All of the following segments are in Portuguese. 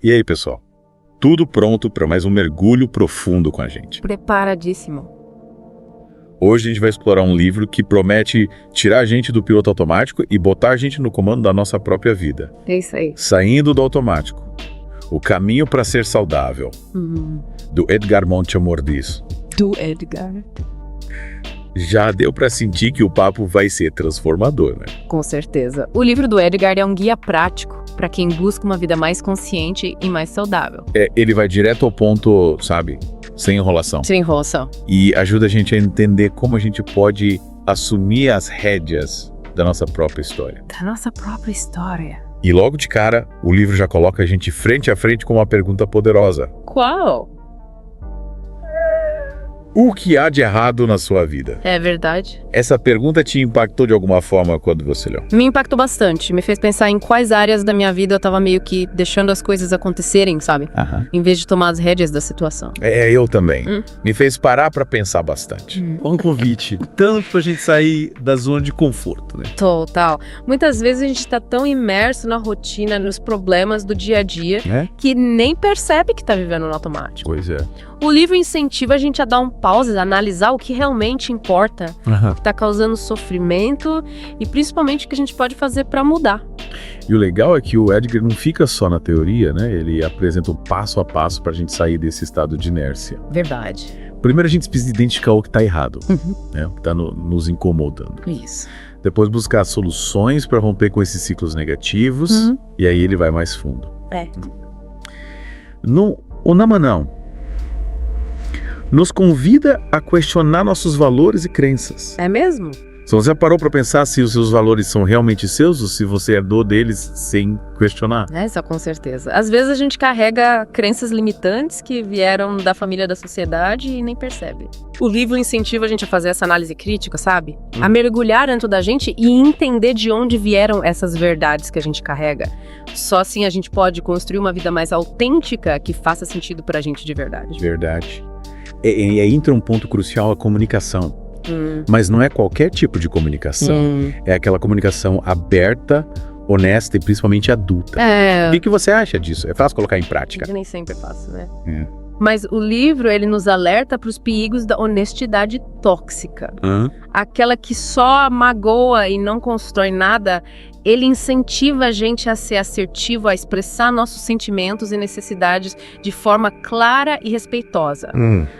E aí, pessoal? Tudo pronto para mais um mergulho profundo com a gente. Preparadíssimo. Hoje a gente vai explorar um livro que promete tirar a gente do piloto automático e botar a gente no comando da nossa própria vida. É isso aí. Saindo do automático. O caminho para ser saudável. Do Edgar Montemordiz. Do Edgar. Já deu para sentir que o papo vai ser transformador, né? Com certeza. O livro do Edgar é um guia prático para quem busca uma vida mais consciente e mais saudável. Ele vai direto ao ponto, sabe? Sem enrolação. Sem enrolação. E ajuda a gente a entender como a gente pode assumir as rédeas da nossa própria história. Da nossa própria história. E logo de cara, o livro já coloca a gente frente a frente com uma pergunta poderosa. Qual? O que há de errado na sua vida? É verdade. Essa pergunta te impactou de alguma forma quando você leu? Me impactou bastante. Me fez pensar em quais áreas da minha vida eu tava meio que deixando as coisas acontecerem, sabe? Em vez de tomar as rédeas da situação. Eu também. Me fez parar pra pensar bastante. Um convite. Tanto pra gente sair da zona de conforto, né? Total. Muitas vezes a gente tá tão imerso na rotina, nos problemas do dia a dia, que nem percebe que tá vivendo no automático. Pois é. O livro incentiva a gente a dar um pause, a analisar o que realmente importa, o que tá causando sofrimento e principalmente o que a gente pode fazer pra mudar. E o legal é que o Edgar não fica só na teoria, né? Ele apresenta um passo a passo pra gente sair desse estado de inércia. Verdade. Primeiro a gente precisa identificar o que tá errado, né? O que tá nos incomodando. Isso. Depois buscar soluções para romper com esses ciclos negativos, e aí ele vai mais fundo. O Namanão nos convida a questionar nossos valores e crenças. É mesmo? Você já parou para pensar se os seus valores são realmente seus ou se você herdou deles sem questionar? Isso com certeza. Às vezes a gente carrega crenças limitantes que vieram da família, da sociedade e nem percebe. O livro incentiva a gente a fazer essa análise crítica, sabe? A mergulhar dentro da gente e entender de onde vieram essas verdades que a gente carrega. Só assim a gente pode construir uma vida mais autêntica que faça sentido pra gente de verdade. Verdade. E aí entra um ponto crucial, a comunicação. Mas não é qualquer tipo de comunicação. É aquela comunicação aberta, honesta e principalmente adulta. O que você acha disso? É fácil colocar em prática? Nem sempre é fácil, né? Mas o livro, ele nos alerta para os perigos da honestidade tóxica. Aquela que só magoa e não constrói nada. Ele incentiva a gente a ser assertivo, a expressar nossos sentimentos e necessidades de forma clara e respeitosa.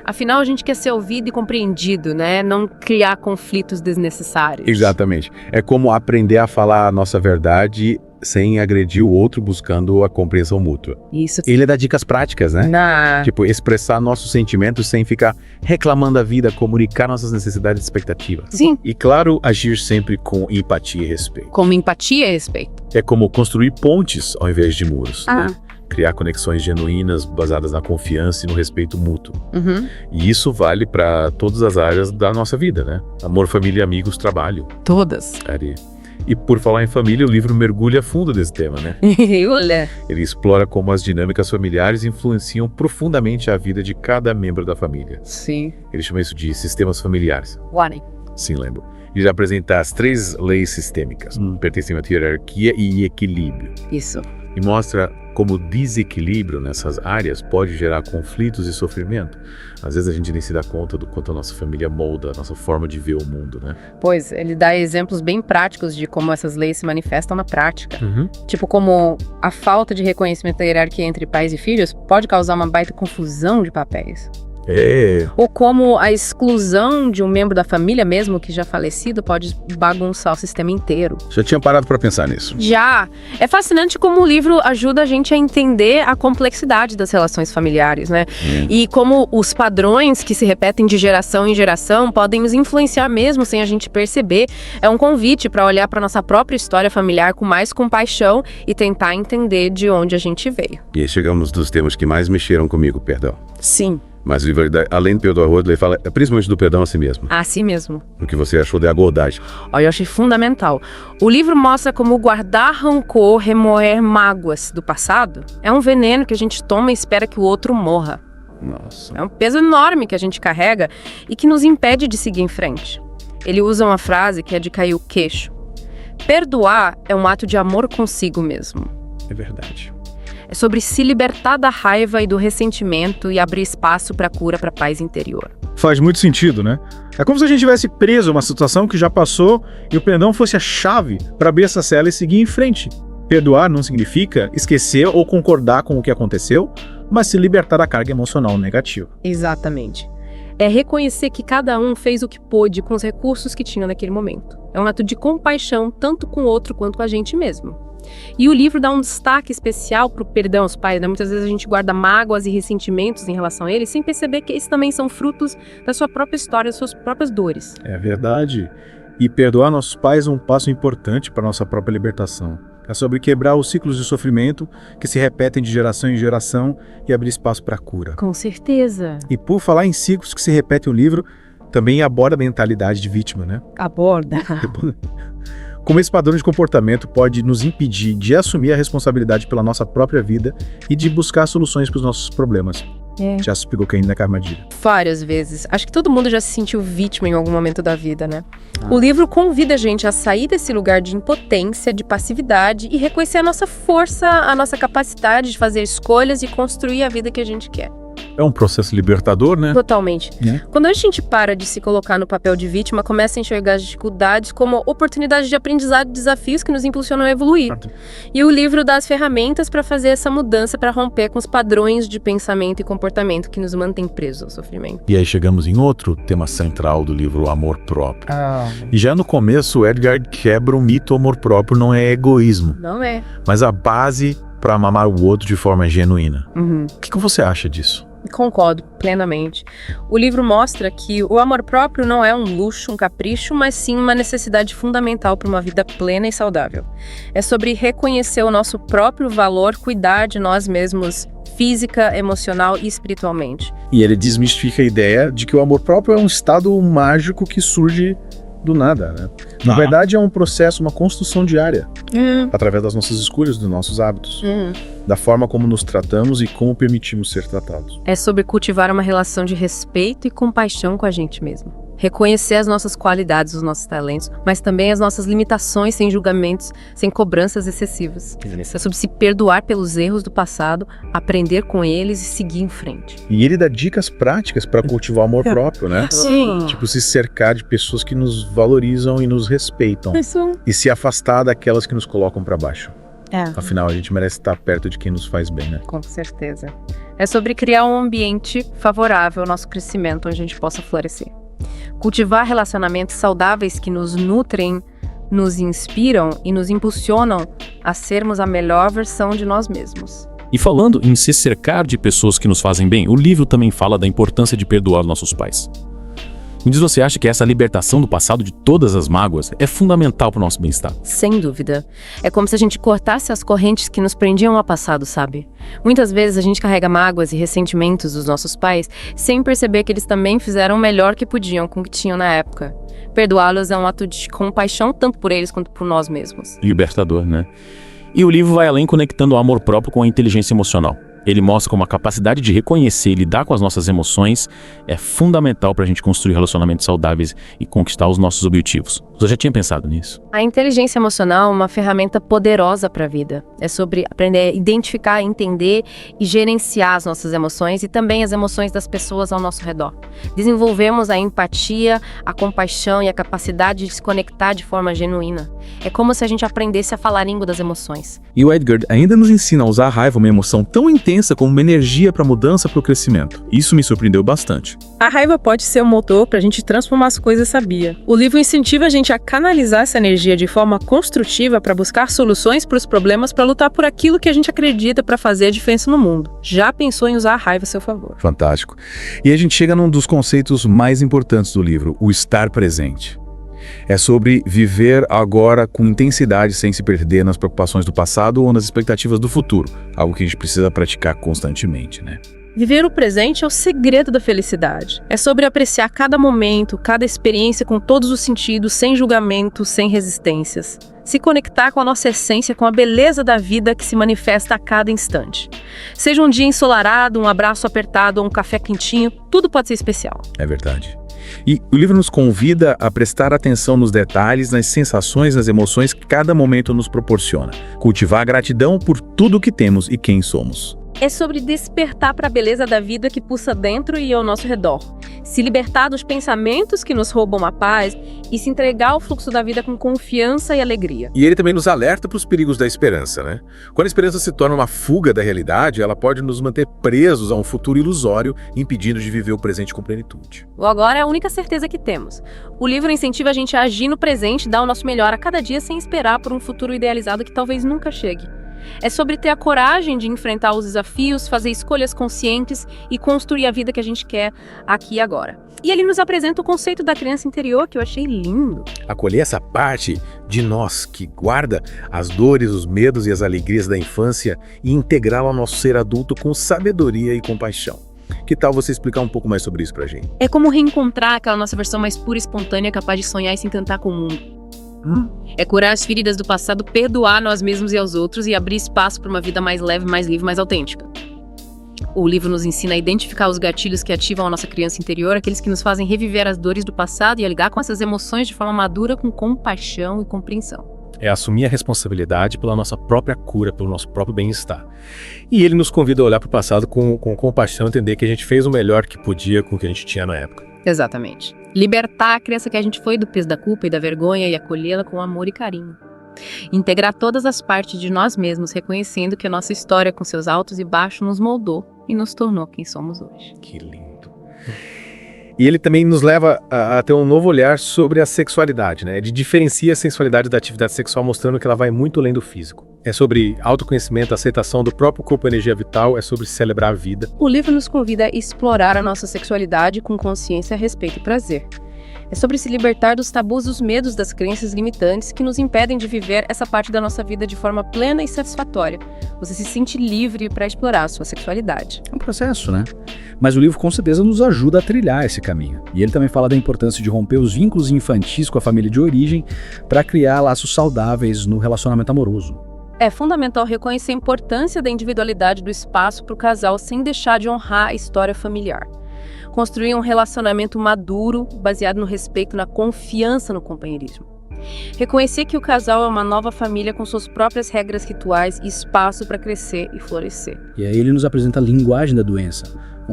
Afinal, a gente quer ser ouvido e compreendido, né? Não criar conflitos desnecessários. Exatamente. É como aprender a falar a nossa verdade sem agredir o outro, buscando a compreensão mútua. Isso. Ele dá dicas práticas, né? Tipo, expressar nossos sentimentos sem ficar reclamando a vida, comunicar nossas necessidades e expectativas. Sim. E claro, agir sempre com empatia e respeito. Com empatia e respeito. É como construir pontes ao invés de muros. Né? Criar conexões genuínas baseadas na confiança e no respeito mútuo. E isso vale para todas as áreas da nossa vida, né? Amor, família, amigos, trabalho. Todas. E por falar em família, o livro mergulha a fundo desse tema, né? Olha. Ele explora como as dinâmicas familiares influenciam profundamente a vida de cada membro da família. Sim. Ele chama isso de sistemas familiares. Warning. Sim, lembro. Ele apresenta as 3 leis sistêmicas, pertencimento, hierarquia e equilíbrio. Isso. E mostra como o desequilíbrio nessas áreas pode gerar conflitos e sofrimento. Às vezes a gente nem se dá conta do quanto a nossa família molda a nossa forma de ver o mundo, né? Pois, ele dá exemplos bem práticos de como essas leis se manifestam na prática. Tipo como a falta de reconhecimento da hierarquia entre pais e filhos pode causar uma baita confusão de papéis. Ou como a exclusão de um membro da família, mesmo que já falecido, pode bagunçar o sistema inteiro. Já tinha parado para pensar nisso. Já. É fascinante como o livro ajuda a gente a entender a complexidade das relações familiares, né? E como os padrões que se repetem de geração em geração podem nos influenciar mesmo sem a gente perceber. É um convite para olhar para nossa própria história familiar com mais compaixão e tentar entender de onde a gente veio. E aí chegamos dos temas que mais mexeram comigo, perdão. Sim. Mas, além do perdão, ele fala principalmente do perdão a si mesmo. A si mesmo. O que você achou da abordagem? Eu achei fundamental. O livro mostra como guardar rancor, remoer mágoas do passado é um veneno que a gente toma e espera que o outro morra. Nossa. É um peso enorme que a gente carrega e que nos impede de seguir em frente. Ele usa uma frase que é de cair o queixo. Perdoar é um ato de amor consigo mesmo. É verdade. É sobre se libertar da raiva e do ressentimento e abrir espaço para a cura, para a paz interior. Faz muito sentido, né? É como se a gente tivesse preso a uma situação que já passou e o perdão fosse a chave para abrir essa cela e seguir em frente. Perdoar não significa esquecer ou concordar com o que aconteceu, mas se libertar da carga emocional negativa. Exatamente. É reconhecer que cada um fez o que pôde com os recursos que tinha naquele momento. É um ato de compaixão, tanto com o outro quanto com a gente mesmo. E o livro dá um destaque especial para o perdão aos pais, né? Muitas vezes a gente guarda mágoas e ressentimentos em relação a eles, sem perceber que esses também são frutos da sua própria história, das suas próprias dores. É verdade. E perdoar nossos pais é um passo importante para a nossa própria libertação. É sobre quebrar os ciclos de sofrimento que se repetem de geração em geração e abrir espaço para a cura. Com certeza. E por falar em ciclos que se repetem, o livro também aborda a mentalidade de vítima, né? Aborda. Como esse padrão de comportamento pode nos impedir de assumir a responsabilidade pela nossa própria vida e de buscar soluções para os nossos problemas. Já se pegou caindo na armadilha. Várias vezes. Acho que todo mundo já se sentiu vítima em algum momento da vida, né? O livro convida a gente a sair desse lugar de impotência, de passividade e reconhecer a nossa força, a nossa capacidade de fazer escolhas e construir a vida que a gente quer. É um processo libertador, né? Totalmente. Quando a gente para de se colocar no papel de vítima, começa a enxergar as dificuldades como oportunidades de aprendizado e desafios que nos impulsionam a evoluir. E o livro dá as ferramentas para fazer essa mudança, para romper com os padrões de pensamento e comportamento que nos mantêm presos ao sofrimento. E aí chegamos em outro tema central do livro, o amor próprio. E já no começo, o Edgar quebra o mito: o amor próprio não é egoísmo. Não é. Mas a base para amar o outro de forma genuína. O que você acha disso? Concordo plenamente. O livro mostra que o amor próprio não é um luxo, um capricho, mas sim uma necessidade fundamental para uma vida plena e saudável. É sobre reconhecer o nosso próprio valor, cuidar de nós mesmos física, emocional e espiritualmente. E ele desmistifica a ideia de que o amor próprio é um estado mágico que surge do nada, né? Na verdade, é um processo, uma construção diária, através das nossas escolhas, dos nossos hábitos, da forma como nos tratamos e como permitimos ser tratados. É sobre cultivar uma relação de respeito e compaixão com a gente mesmo. Reconhecer as nossas qualidades, os nossos talentos, mas também as nossas limitações, sem julgamentos, sem cobranças excessivas. É sobre se perdoar pelos erros do passado, aprender com eles e seguir em frente. E ele dá dicas práticas para cultivar o amor próprio, né? Sim. Tipo, se cercar de pessoas que nos valorizam e nos respeitam. Isso. E se afastar daquelas que nos colocam para baixo. Afinal, a gente merece estar perto de quem nos faz bem, né? Com certeza. É sobre criar um ambiente favorável ao nosso crescimento, onde a gente possa florescer. Cultivar relacionamentos saudáveis que nos nutrem, nos inspiram e nos impulsionam a sermos a melhor versão de nós mesmos. E falando em se cercar de pessoas que nos fazem bem, o livro também fala da importância de perdoar nossos pais. Me diz, você acha que essa libertação do passado de todas as mágoas é fundamental para o nosso bem-estar? Sem dúvida. É como se a gente cortasse as correntes que nos prendiam ao passado, sabe? Muitas vezes a gente carrega mágoas e ressentimentos dos nossos pais sem perceber que eles também fizeram o melhor que podiam com o que tinham na época. Perdoá-los é um ato de compaixão tanto por eles quanto por nós mesmos. Libertador, né? E o livro vai além, conectando o amor próprio com a inteligência emocional. Ele mostra como a capacidade de reconhecer e lidar com as nossas emoções é fundamental para a gente construir relacionamentos saudáveis e conquistar os nossos objetivos. Você já tinha pensado nisso? A inteligência emocional é uma ferramenta poderosa para a vida. É sobre aprender a identificar, entender e gerenciar as nossas emoções e também as emoções das pessoas ao nosso redor. Desenvolvemos a empatia, a compaixão e a capacidade de se conectar de forma genuína. É como se a gente aprendesse a falar a língua das emoções. E o Edgar ainda nos ensina a usar a raiva, uma emoção tão intensa como uma energia para mudança, para o crescimento. Isso me surpreendeu bastante. A raiva pode ser um motor para a gente transformar as coisas, sabia? O livro incentiva a gente a canalizar essa energia de forma construtiva para buscar soluções para os problemas, para lutar por aquilo que a gente acredita para fazer a diferença no mundo. Já pensou em usar a raiva a seu favor? Fantástico. E a gente chega num dos conceitos mais importantes do livro, o estar presente. É sobre viver agora com intensidade sem se perder nas preocupações do passado ou nas expectativas do futuro, algo que a gente precisa praticar constantemente, né? Viver o presente é o segredo da felicidade. É sobre apreciar cada momento, cada experiência com todos os sentidos, sem julgamento, sem resistências. Se conectar com a nossa essência, com a beleza da vida que se manifesta a cada instante. Seja um dia ensolarado, um abraço apertado ou um café quentinho, tudo pode ser especial. É verdade. E o livro nos convida a prestar atenção nos detalhes, nas sensações, nas emoções que cada momento nos proporciona. Cultivar a gratidão por tudo que temos e quem somos. É sobre despertar para a beleza da vida que pulsa dentro e ao nosso redor. Se libertar dos pensamentos que nos roubam a paz e se entregar ao fluxo da vida com confiança e alegria. E ele também nos alerta para os perigos da esperança, né? Quando a esperança se torna uma fuga da realidade, ela pode nos manter presos a um futuro ilusório, impedindo de viver o presente com plenitude. O agora é a única certeza que temos. O livro incentiva a gente a agir no presente e dar o nosso melhor a cada dia sem esperar por um futuro idealizado que talvez nunca chegue. É sobre ter a coragem de enfrentar os desafios, fazer escolhas conscientes e construir a vida que a gente quer aqui e agora. E ele nos apresenta o conceito da criança interior, que eu achei lindo. Acolher essa parte de nós que guarda as dores, os medos e as alegrias da infância e integrá-la ao nosso ser adulto com sabedoria e compaixão. Que tal você explicar um pouco mais sobre isso pra gente? É como reencontrar aquela nossa versão mais pura e espontânea, capaz de sonhar e se encantar com o mundo. É curar as feridas do passado, perdoar nós mesmos e aos outros e abrir espaço para uma vida mais leve, mais livre, mais autêntica. O livro nos ensina a identificar os gatilhos que ativam a nossa criança interior, aqueles que nos fazem reviver as dores do passado e a lidar com essas emoções de forma madura, com compaixão e compreensão. É assumir a responsabilidade pela nossa própria cura, pelo nosso próprio bem-estar. E ele nos convida a olhar para o passado com compaixão, entender que a gente fez o melhor que podia com o que a gente tinha na época. Exatamente. Libertar a criança que a gente foi do peso da culpa e da vergonha e acolhê-la com amor e carinho. Integrar todas as partes de nós mesmos, reconhecendo que a nossa história com seus altos e baixos nos moldou e nos tornou quem somos hoje. Que lindo. E ele também nos leva a ter um novo olhar sobre a sexualidade, né? Ele diferencia a sensualidade da atividade sexual, mostrando que ela vai muito além do físico. É sobre autoconhecimento, aceitação do próprio corpo e energia vital, é sobre celebrar a vida. O livro nos convida a explorar a nossa sexualidade com consciência, respeito e prazer. É sobre se libertar dos tabus e dos medos das crenças limitantes que nos impedem de viver essa parte da nossa vida de forma plena e satisfatória. Você se sente livre para explorar a sua sexualidade. É um processo, né? Mas o livro com certeza nos ajuda a trilhar esse caminho. E ele também fala da importância de romper os vínculos infantis com a família de origem para criar laços saudáveis no relacionamento amoroso. É fundamental reconhecer a importância da individualidade do espaço para o casal sem deixar de honrar a história familiar. Construir um relacionamento maduro, baseado no respeito, na confiança no companheirismo. Reconhecer que o casal é uma nova família com suas próprias regras rituais e espaço para crescer e florescer. E aí ele nos apresenta a linguagem da doença,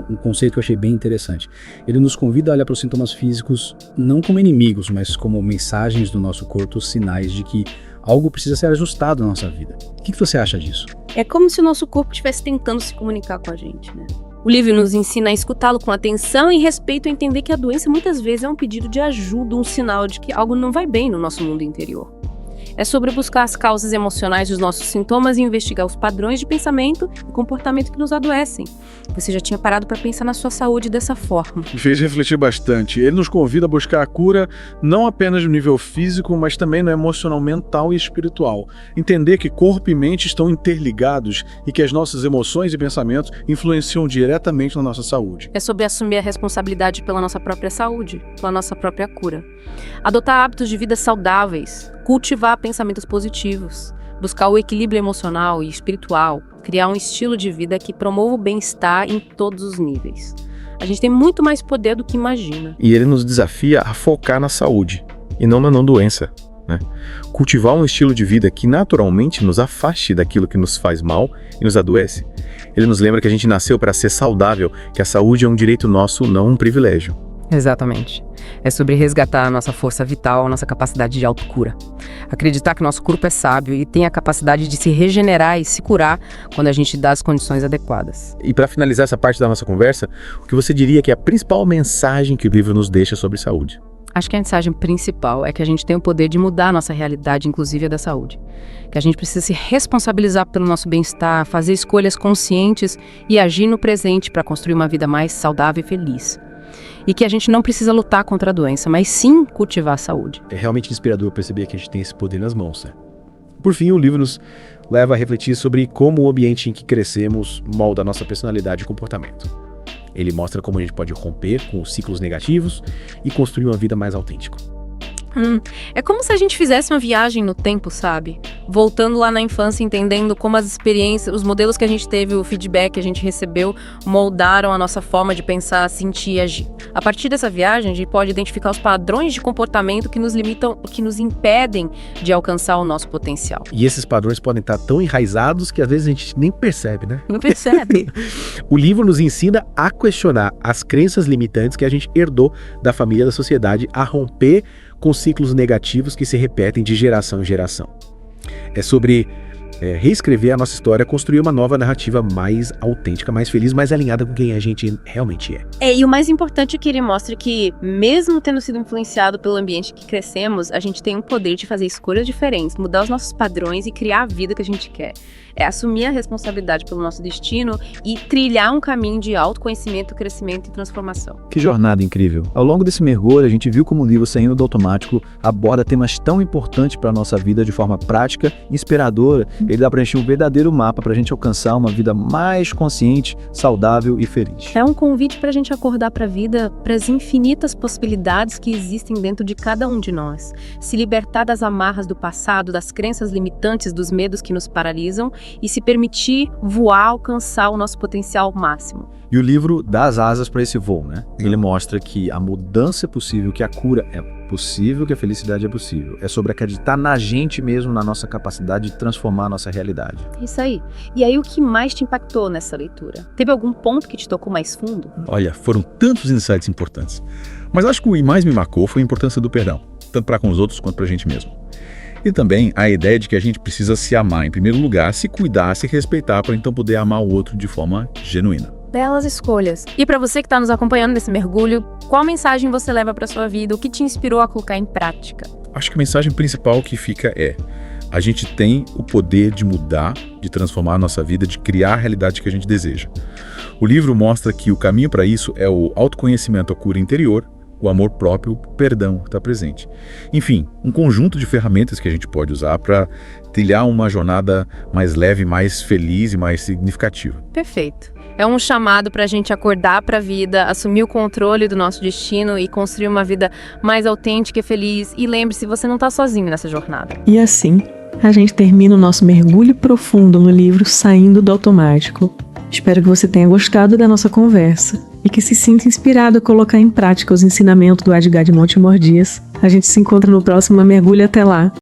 um conceito que eu achei bem interessante. Ele nos convida a olhar para os sintomas físicos não como inimigos, mas como mensagens do nosso corpo, sinais de que algo precisa ser ajustado na nossa vida. O que você acha disso? É como se o nosso corpo estivesse tentando se comunicar com a gente, né? O livro nos ensina a escutá-lo com atenção e respeito, a entender que a doença muitas vezes é um pedido de ajuda, um sinal de que algo não vai bem no nosso mundo interior. É sobre buscar as causas emocionais dos nossos sintomas e investigar os padrões de pensamento e comportamento que nos adoecem. Você já tinha parado para pensar na sua saúde dessa forma? Me fez refletir bastante. Ele nos convida a buscar a cura não apenas no nível físico, mas também no emocional, mental e espiritual. Entender que corpo e mente estão interligados e que as nossas emoções e pensamentos influenciam diretamente na nossa saúde. É sobre assumir a responsabilidade pela nossa própria saúde, pela nossa própria cura. Adotar hábitos de vida saudáveis, cultivar pensamentos positivos, buscar o equilíbrio emocional e espiritual, criar um estilo de vida que promova o bem-estar em todos os níveis. A gente tem muito mais poder do que imagina. E ele nos desafia a focar na saúde e não na não-doença, né? Cultivar um estilo de vida que naturalmente nos afaste daquilo que nos faz mal e nos adoece. Ele nos lembra que a gente nasceu para ser saudável, que a saúde é um direito nosso, não um privilégio. Exatamente. É sobre resgatar a nossa força vital, a nossa capacidade de autocura. Acreditar que nosso corpo é sábio e tem a capacidade de se regenerar e se curar quando a gente dá as condições adequadas. E para finalizar essa parte da nossa conversa, o que você diria que é a principal mensagem que o livro nos deixa sobre saúde? Acho que a mensagem principal é que a gente tem o poder de mudar a nossa realidade, inclusive a da saúde. Que a gente precisa se responsabilizar pelo nosso bem-estar, fazer escolhas conscientes e agir no presente para construir uma vida mais saudável e feliz. E que a gente não precisa lutar contra a doença, mas sim cultivar a saúde. É realmente inspirador perceber que a gente tem esse poder nas mãos, né? Por fim, o livro nos leva a refletir sobre como o ambiente em que crescemos molda a nossa personalidade e comportamento. Ele mostra como a gente pode romper com os ciclos negativos e construir uma vida mais autêntica. É como se a gente fizesse uma viagem no tempo, sabe? voltando lá na infância, entendendo como as experiências, os modelos que a gente teve, o feedback que a gente recebeu, moldaram a nossa forma de pensar, sentir e agir. A partir dessa viagem, a gente pode identificar os padrões de comportamento que nos limitam, que nos impedem de alcançar o nosso potencial. E esses padrões podem estar tão enraizados que às vezes a gente nem percebe, né? Não percebe. O livro nos ensina a questionar as crenças limitantes que a gente herdou da família, da sociedade, a romper com ciclos negativos que se repetem de geração em geração. É sobre reescrever a nossa história, construir uma nova narrativa mais autêntica, mais feliz, mais alinhada com quem a gente realmente é. E o mais importante é que ele mostra que, mesmo tendo sido influenciado pelo ambiente que crescemos, a gente tem o poder de fazer escolhas diferentes, mudar os nossos padrões e criar a vida que a gente quer. É assumir a responsabilidade pelo nosso destino e trilhar um caminho de autoconhecimento, crescimento e transformação. Que jornada incrível! Ao longo desse mergulho, a gente viu como o livro Saindo do Automático aborda temas tão importantes para a nossa vida de forma prática e inspiradora. Ele dá para gente um verdadeiro mapa para a gente alcançar uma vida mais consciente, saudável e feliz. É um convite para a gente acordar para a vida, para as infinitas possibilidades que existem dentro de cada um de nós. Se libertar das amarras do passado, das crenças limitantes, dos medos que nos paralisam e se permitir voar, alcançar o nosso potencial máximo. E o livro dá as asas para esse voo, né? Ele mostra que a mudança é possível, que a cura é possível, que a felicidade é possível. É sobre acreditar na gente mesmo, na nossa capacidade de transformar a nossa realidade. Isso aí. E aí, o que mais te impactou nessa leitura? Teve algum ponto que te tocou mais fundo? Olha, foram tantos insights importantes. Mas acho que o que mais me marcou foi a importância do perdão, tanto para com os outros quanto para a gente mesmo. E também a ideia de que a gente precisa se amar em primeiro lugar, se cuidar, se respeitar para então poder amar o outro de forma genuína. Belas escolhas. E para você que está nos acompanhando nesse mergulho, qual mensagem você leva para sua vida? O que te inspirou a colocar em prática? Acho que a mensagem principal que fica é: a gente tem o poder de mudar, de transformar a nossa vida, de criar a realidade que a gente deseja. O livro mostra que o caminho para isso é o autoconhecimento, a cura interior, o amor próprio, o perdão está presente. Enfim, um conjunto de ferramentas que a gente pode usar para trilhar uma jornada mais leve, mais feliz e mais significativa. Perfeito. É um chamado para a gente acordar para a vida, assumir o controle do nosso destino e construir uma vida mais autêntica e feliz. E lembre-se, você não está sozinho nessa jornada. E assim, a gente termina o nosso mergulho profundo no livro Saindo do Automático. Espero que você tenha gostado da nossa conversa e que se sinta inspirado a colocar em prática os ensinamentos do Edgar de Montemayor Dias. A gente se encontra no próximo mergulho. Até lá!